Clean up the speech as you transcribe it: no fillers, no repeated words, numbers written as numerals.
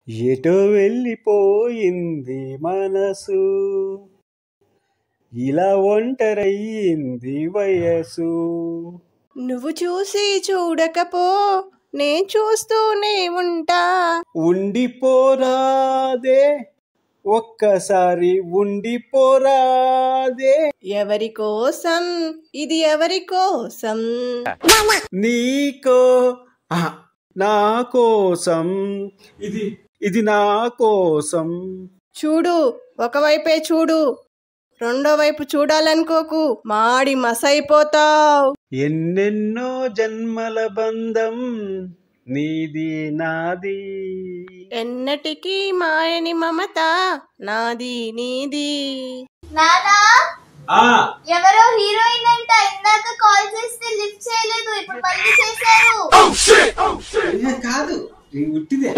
ఎటో వెళ్ళిపోయింది మనసు, ఇలా ఒంటరయ్యింది వయసు. నువ్వు చూసి చూడకపో, నే చూస్తూనే ఉంటా. ఉండిపోరాదే, ఒక్కసారి ఉండిపోరాదే. ఎవరి కోసం ఇది, ఎవరి కోసం? నీకో నా కోసం, ఇది నా కోసం. చూడు, ఒకవైపే చూడు, రెండో వైపు చూడాలనుకోకు, మాడి మసైపోతావు. ఎన్నెన్నో జన్మల బంధం నీది నాది, ఎన్నటికీ మాయని మమత నాది నీది. నానా, ఎవరో హీరోయిన్ అంట, ఇందాక కాల్ చేస్తే లిఫ్ట్ చేయలేదు, ఇప్పుడు మళ్ళీ చేశారు. కాదు, ఉట్టిదే.